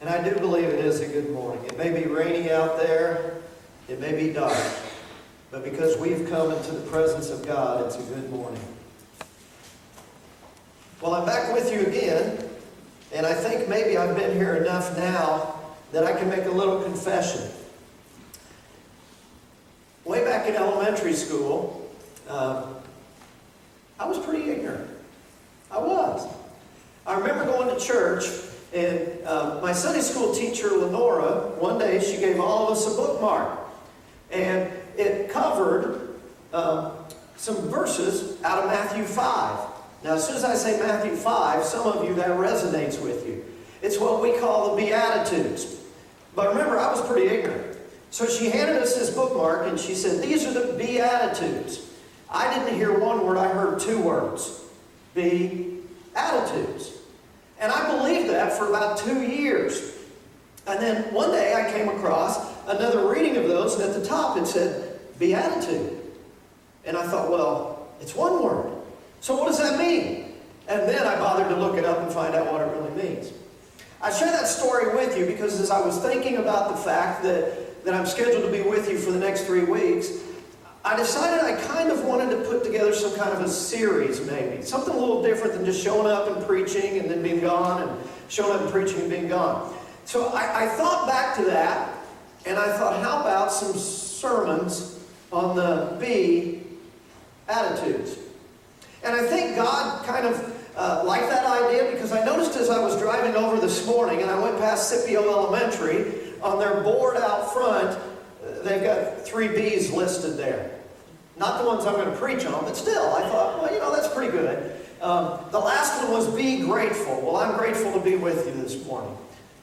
And I do believe it is a good morning. It may be rainy out there. It may be dark. But because we've come into the presence of God, it's a good morning. Well, I'm back with you again. And I think maybe I've been here enough now that I can make a little confession. Way back in elementary school, I was pretty ignorant. I was. I remember going to church, and my Sunday school teacher, Lenora, one day she gave all of us a bookmark. And it covered some verses out of Matthew 5. Now, as soon as I say Matthew 5, some of you, that resonates with you. It's what we call the Beatitudes. But remember, I was pretty ignorant. So she handed us this bookmark, and she said, these are the Beatitudes. I didn't hear one word, I heard two words. Beatitudes. And I believed that for about 2 years. And then one day I came across another reading of those, and at the top it said, Beatitude. And I thought, well, it's one word. So what does that mean? And then I bothered to look it up and find out what it really means. I share that story with you because as I was thinking about the fact that I'm scheduled to be with you for the next 3 weeks, I decided I kind of wanted to put together some kind of a series maybe. Something a little different than just showing up and preaching and then being gone and showing up and preaching and being gone. So I thought back to that and I thought, how about some sermons on the Beatitudes? And I think God kind of liked that idea because I noticed as I was driving over this morning and I went past Scipio Elementary, on their board out front, they've got 3 B's listed there. Not the ones I'm going to preach on, but still, I thought, well, that's pretty good. The last one was be grateful. Well, I'm grateful to be with you this morning.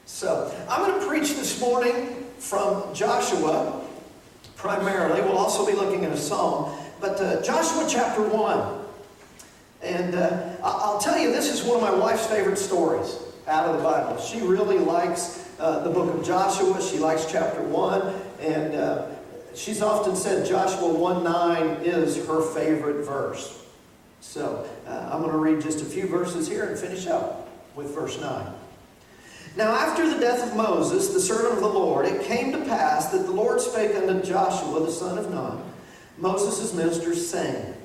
So, I'm going to preach this morning from Joshua, primarily. We'll also be looking at a psalm. But Joshua chapter 1. And I'll tell you, this is one of my wife's favorite stories out of the Bible. She really likes the book of Joshua. She likes chapter 1. And she's often said Joshua 1:9 is her favorite verse. So I'm going to read just a few verses here and finish up with verse 9. Now after the death of Moses, the servant of the Lord, it came to pass that the Lord spake unto Joshua, the son of Nun, Moses' minister, saying,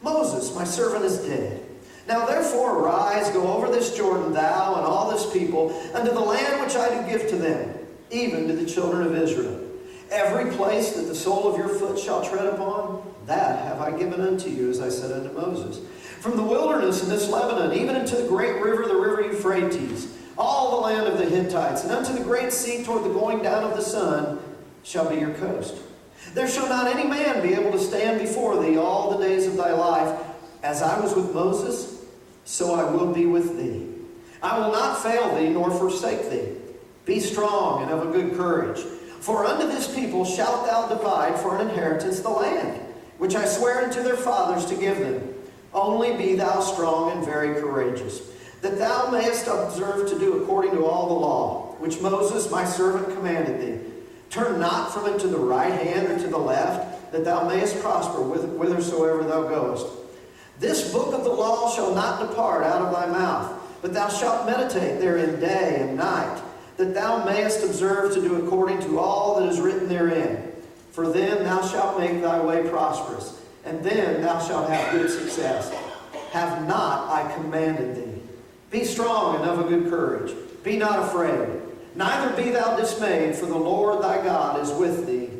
Moses, my servant, is dead. Now therefore arise, go over this Jordan, thou and all this people, unto the land which I do give to them, even to the children of Israel. Every place that the sole of your foot shall tread upon, that have I given unto you, as I said unto Moses. From the wilderness in this Lebanon, even unto the great river, the river Euphrates, all the land of the Hittites, and unto the great sea toward the going down of the sun, shall be your coast. There shall not any man be able to stand before thee all the days of thy life. As I was with Moses, so I will be with thee. I will not fail thee, nor forsake thee. Be strong and of a good courage. For unto this people shalt thou divide for an inheritance the land, which I swear unto their fathers to give them. Only be thou strong and very courageous, that thou mayest observe to do according to all the law, which Moses my servant commanded thee. Turn not from it to the right hand or to the left, that thou mayest prosper whithersoever thou goest. This book of the law shall not depart out of thy mouth, but thou shalt meditate therein day and night, that thou mayest observe to do according to all that is written therein. For then thou shalt make thy way prosperous, and then thou shalt have good success. Have not I commanded thee? Be strong and of a good courage. Be not afraid. Neither be thou dismayed, for the Lord thy God is with thee,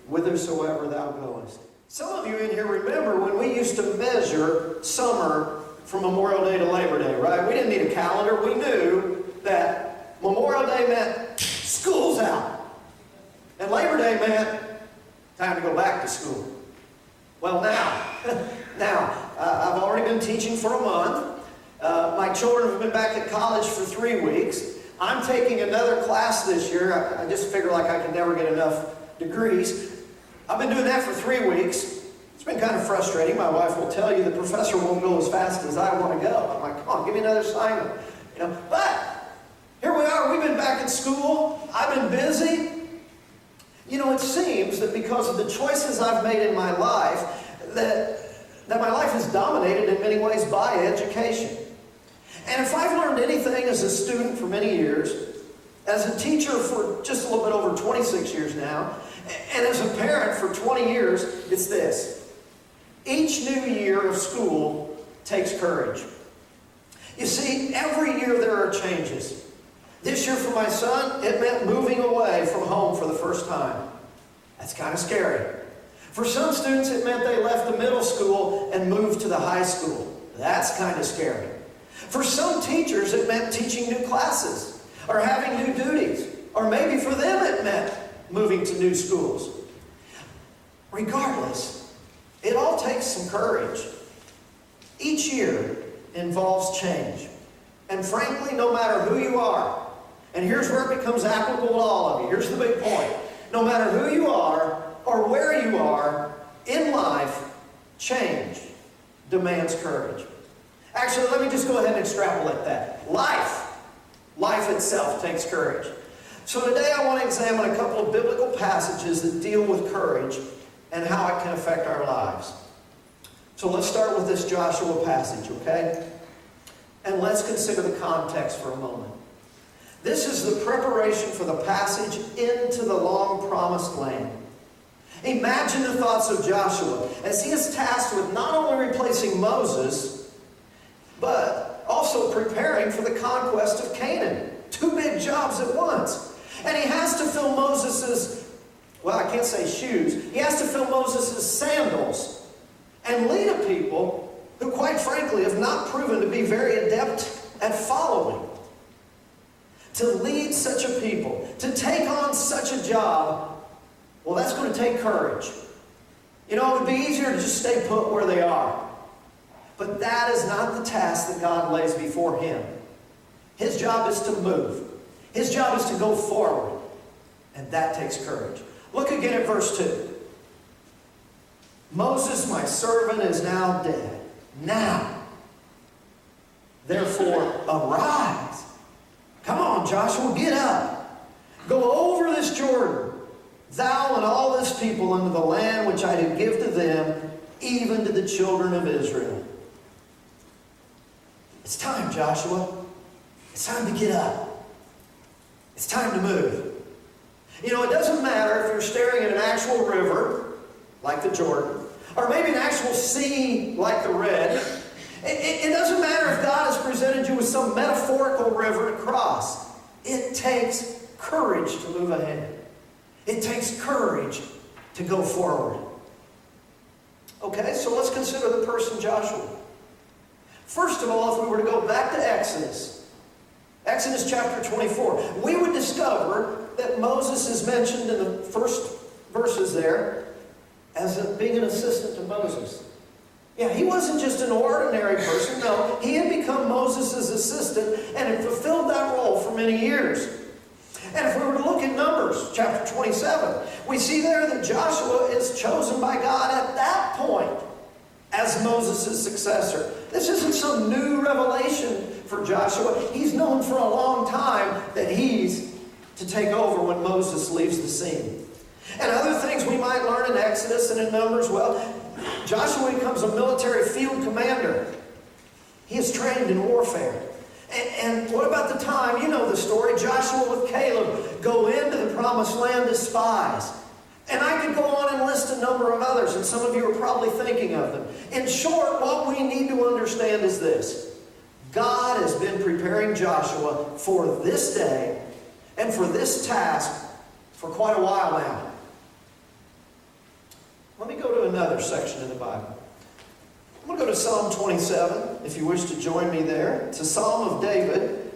whithersoever thou goest. Some of you in here remember when we used to measure summer from Memorial Day to Labor Day, right? We didn't need a calendar. We knew that Memorial Day meant school's out. And Labor Day meant time to go back to school. Well, now, I've already been teaching for a month. My children have been back at college for 3 weeks. I'm taking another class this year. I just figure like I can never get enough degrees. I've been doing that for 3 weeks. It's been kind of frustrating. My wife will tell you the professor won't go as fast as I want to go. I'm like, come on, give me another assignment. But here we are. We've been back at school. I've been busy. It seems that because of the choices I've made in my life, that my life is dominated in many ways by education. And if I've learned anything as a student for many years, as a teacher for just a little bit over 26 years now, and as a parent for 20 years, it's this. Each new year of school takes courage. You see, every year there are changes. This year for my son, it meant moving away from home for the first time. That's kind of scary. For some students, it meant they left the middle school and moved to the high school. That's kind of scary. For some teachers, it meant teaching new classes or having new duties. Or maybe for them it meant moving to new schools. Regardless, it all takes some courage. Each year involves change. And frankly, no matter who you are, and here's where it becomes applicable to all of you. Here's the big point. No matter who you are or where you are in life, change demands courage. Actually, let me just go ahead and extrapolate that. Life itself takes courage. So today I want to examine a couple of biblical passages that deal with courage and how it can affect our lives. So let's start with this Joshua passage, okay? And let's consider the context for a moment. This is the preparation for the passage into the long-promised land. Imagine the thoughts of Joshua as he is tasked with not only replacing Moses, but also preparing for the conquest of Canaan. Two big jobs at once. And he has to fill Moses' well, I can't say shoes. He has to fill Moses' sandals and lead a people who, quite frankly, have not proven to be very adept at following. To lead such a people, to take on such a job, well, that's going to take courage. You know, it would be easier to just stay put where they are. But that is not the task that God lays before him. His job is to move. His job is to go forward. And that takes courage. Look again at verse 2. Moses, my servant, is now dead. Now, therefore, arise. Come on, Joshua, get up. Go over this Jordan, thou and all this people, into the land which I did give to them, even to the children of Israel. It's time, Joshua. It's time to get up. It's time to move. You know, it doesn't matter if you're staring at an actual river, like the Jordan, or maybe an actual sea, like the Red. It doesn't matter if God has presented you with some metaphorical river to cross. It takes courage to move ahead. It takes courage to go forward. Okay, so let's consider the person Joshua. First of all, if we were to go back to Exodus chapter 24, we would discover that Moses is mentioned in the first verses there as being an assistant to Moses. Yeah, he wasn't just an ordinary person. No, he had become Moses' assistant and had fulfilled that role for many years. And if we were to look at Numbers chapter 27, we see there that Joshua is chosen by God at that point as Moses' successor. This isn't some new revelation for Joshua. He's known for a long time that he's to take over when Moses leaves the scene. And other things we might learn in Exodus and in Numbers, well, Joshua becomes a military field commander. He is trained in warfare. And what about the time, you know the story, Joshua with Caleb go into the promised land as spies. And I could go on and list a number of others, and some of you are probably thinking of them. In short, what we need to understand is this. God has been preparing Joshua for this day and for this task for quite a while now. Let me go to another section in the Bible. I'm going to go to Psalm 27, if you wish to join me there. It's a Psalm of David.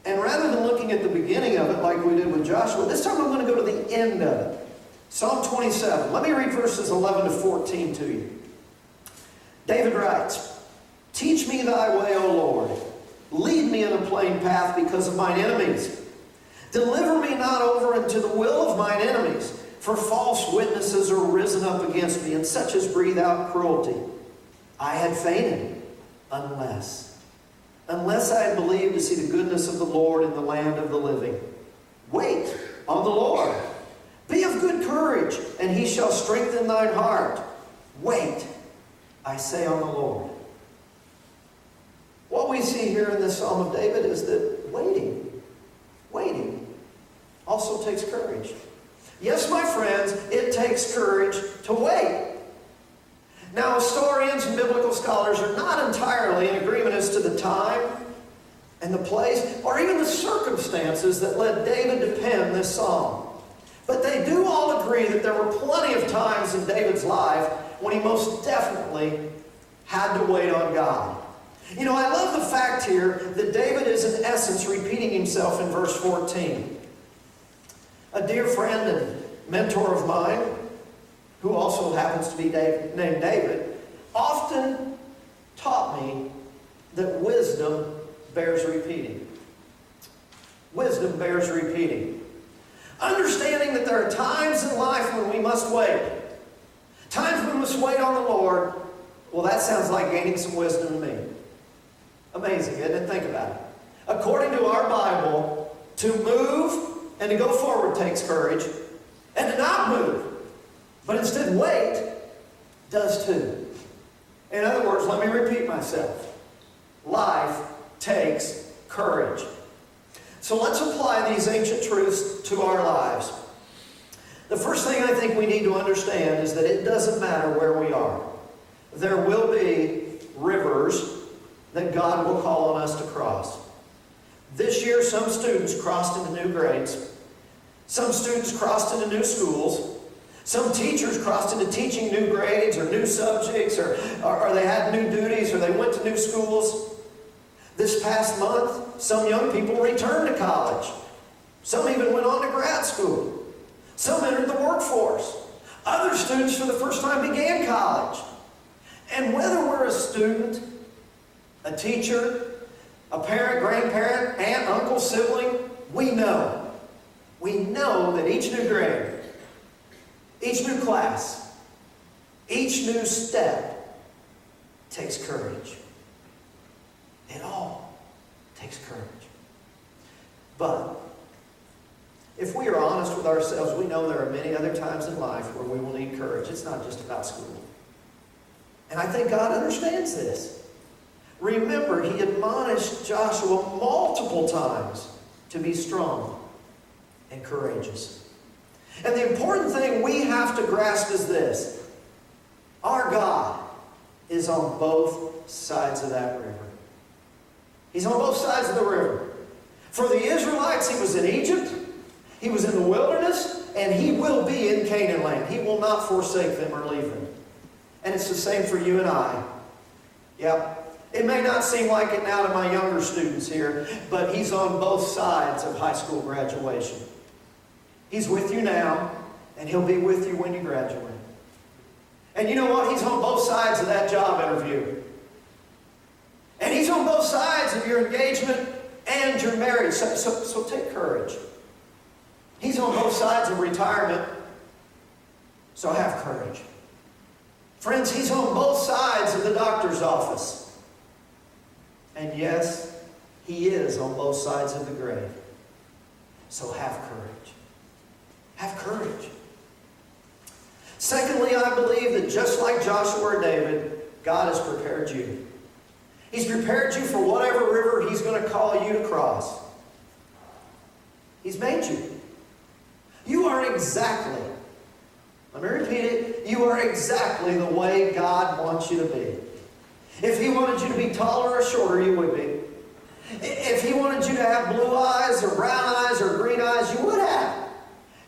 And rather than looking at the beginning of it like we did with Joshua, this time I'm going to go to the end of it. Psalm 27. Let me read verses 11 to 14 to you. David writes, Teach me thy way, O Lord. Lead me in a plain path because of mine enemies. Deliver me not over into the will of mine enemies. For false witnesses are risen up against me, and such as breathe out cruelty. I had fainted, unless I had believed to see the goodness of the Lord in the land of the living. Wait on the Lord. Be of good courage, and he shall strengthen thine heart. Wait, I say, on the Lord. What we see here in this Psalm of David is that waiting also takes courage. Yes, my friends, it takes courage to wait. Now, historians and biblical scholars are not entirely in agreement as to the time and the place or even the circumstances that led David to pen this psalm. But they do all agree that there were plenty of times in David's life when he most definitely had to wait on God. You know, I love the fact here that David is in essence repeating himself in verse 14. A dear friend and mentor of mine, who also happens to be named David, often taught me that wisdom bears repeating. Wisdom bears repeating. Understanding that there are times in life when we must wait. Times when we must wait on the Lord. Well, that sounds like gaining some wisdom to me. Amazing, isn't it? Think about it. According to our Bible, to move and to go forward takes courage, and to not move, but instead wait, does too. In other words, let me repeat myself. Life takes courage. So let's apply these ancient truths to our lives. The first thing I think we need to understand is that it doesn't matter where we are. There will be rivers that God will call on us to cross. This year, some students crossed into new grades. Some students crossed into new schools. Some teachers crossed into teaching new grades or new subjects, or they had new duties, or they went to new schools. This past month, some young people returned to college. Some even went on to grad school. Some entered the workforce. Other students for the first time began college. And whether we're a student, a teacher, a parent, grandparent, aunt, uncle, sibling, we know that each new grade, each new class, each new step takes courage. It all takes courage. But if we are honest with ourselves, we know there are many other times in life where we will need courage. It's not just about school. And I think God understands this. Remember, he admonished Joshua multiple times to be strong and courageous. And the important thing we have to grasp is this. Our God is on both sides of that river. He's on both sides of the river. For the Israelites, he was in Egypt, he was in the wilderness, and he will be in Canaan land. He will not forsake them or leave them. And it's the same for you and I. Yep. It may not seem like it now to my younger students here, but he's on both sides of high school graduation. He's with you now, and he'll be with you when you graduate. And you know what? He's on both sides of that job interview. And he's on both sides of your engagement and your marriage. So take courage. He's on both sides of retirement. So have courage. Friends, he's on both sides of the doctor's office. And yes, he is on both sides of the grave. So have courage. Have courage. Secondly, I believe that just like Joshua or David, God has prepared you. He's prepared you for whatever river he's going to call you to cross. He's made you. You are exactly, let me repeat it, you are exactly the way God wants you to be. If he wanted you to be taller or shorter, you would be. If he wanted you to have blue eyes or brown eyes or green eyes, you would have.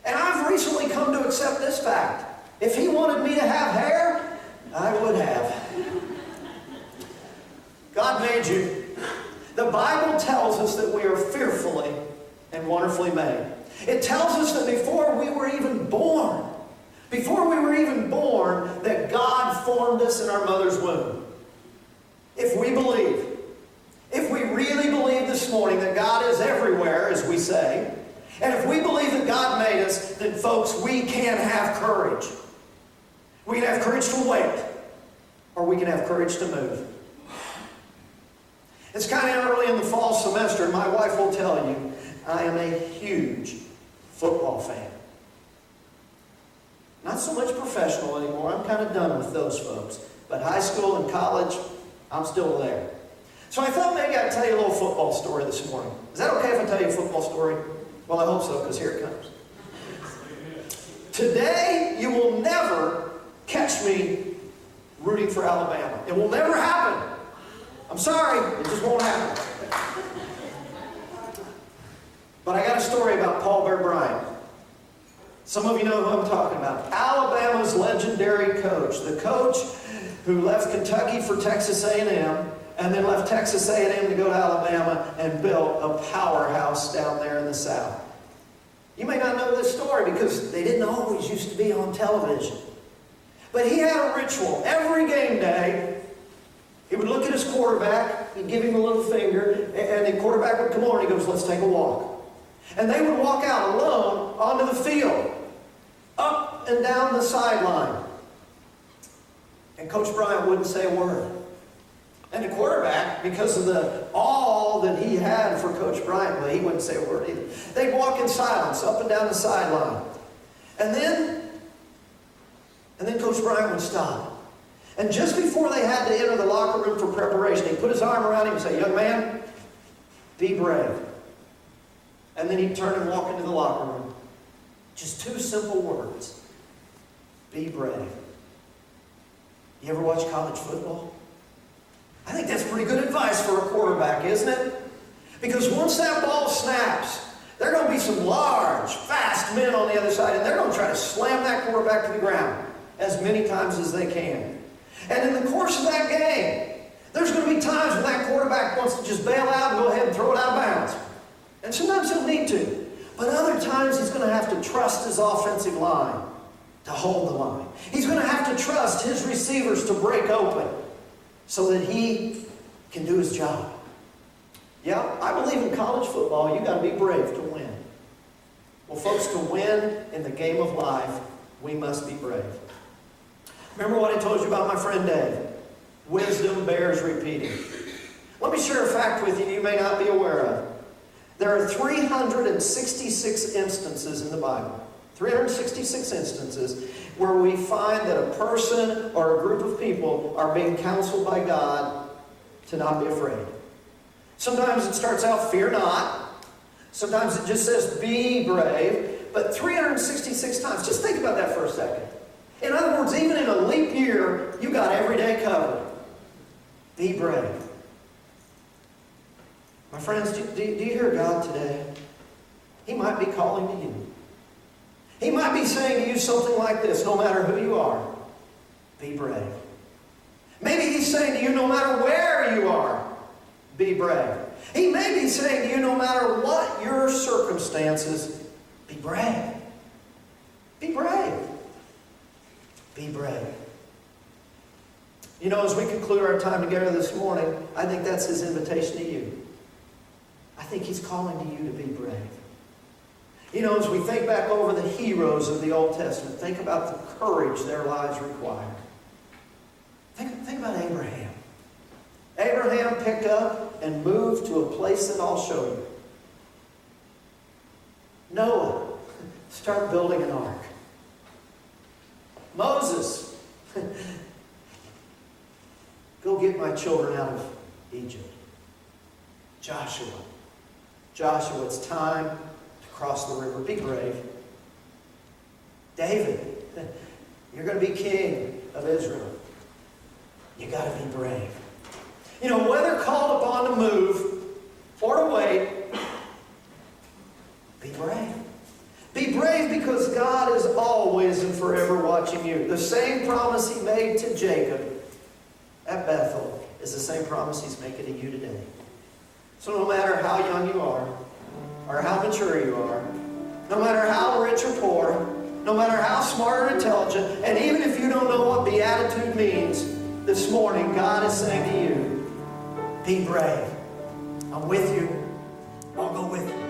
And I've recently come to accept this fact. If he wanted me to have hair, I would have. God made you. The Bible tells us that we are fearfully and wonderfully made. It tells us that before we were even born, that God formed us in our mother's womb. If we really believe this morning that God is everywhere, as we say, and if we believe that God made us, then folks, we can have courage. We can have courage to wait, or we can have courage to move. It's kind of early in the fall semester, and my wife will tell you, I am a huge football fan. Not so much professional anymore. I'm kind of done with those folks. But high school and college, I'm still there. So I thought maybe I'd tell you a little football story this morning. Is that okay if I tell you a football story? Well, I hope so, because here it comes. Today, you will never catch me rooting for Alabama. It will never happen. I'm sorry, it just won't happen. But I got a story about Paul Bear Bryant. Some of you know who I'm talking about. Alabama's legendary coach. The coach who left Kentucky for Texas A&M and then left Texas A&M to go to Alabama and built a powerhouse down there in the South. You may not know this story because they didn't always used to be on television. But he had a ritual. Every game day, he would look at his quarterback, he'd give him a little finger, and the quarterback would come over and he goes, let's take a walk. And they would walk out alone onto the field, up and down the sideline. And Coach Bryant wouldn't say a word. And the quarterback, because of the awe that he had for Coach Bryant, well, he wouldn't say a word either. They'd walk in silence up and down the sideline. And then Coach Bryant would stop. And just before they had to enter the locker room for preparation, he'd put his arm around him and say, young man, be brave. And then he'd turn and walk into the locker room. Just two simple words. Be brave. You ever watch college football? I think that's pretty good advice for a quarterback, isn't it? Because once that ball snaps, there are going to be some large, fast men on the other side, and they're going to try to slam that quarterback to the ground as many times as they can. And in the course of that game, there's going to be times when that quarterback wants to just bail out and go ahead and throw it out of bounds. And sometimes he'll need to. But other times he's going to have to trust his offensive line to hold the line. He's going to have to trust his receivers to break open so that he can do his job. Yeah, I believe in college football, you got to be brave to win. Well, folks, to win in the game of life, we must be brave. Remember what I told you about my friend Dave? Wisdom bears repeating. Let me share a fact with you you may not be aware of. There are 366 instances in the Bible, 366 instances where we find that a person or a group of people are being counseled by God to not be afraid. Sometimes it starts out, fear not. Sometimes it just says, be brave. But 366 times, just think about that for a second. In other words, even in a leap year, you got every day covered. Be brave. My friends, do you hear God today? He might be calling to you. He might be saying to you something like this, no matter who you are, be brave. Maybe He's saying to you, no matter where you are, be brave. He may be saying to you, no matter what your circumstances, be brave. Be brave. Be brave. You know, as we conclude our time together this morning, I think that's His invitation to you. I think He's calling to you to be brave. You know, as we think back over the heroes of the Old Testament, think about the courage their lives required. Think about Abraham. Abraham picked up and moved to a place that I'll show you. Noah, start building an ark. Moses, go get my children out of Egypt. Joshua, it's time to cross the river. Be brave. David, you're going to be king of Israel. You got to be brave. You know, whether called upon to move or to wait, be brave. Be brave because God is always and forever watching you. The same promise He made to Jacob at Bethel is the same promise He's making to you today. So no matter how young you are, or how mature you are, no matter how rich or poor, no matter how smart or intelligent, and even if you don't know what beatitude means, this morning God is saying to you, be brave. I'm with you. I'll go with you.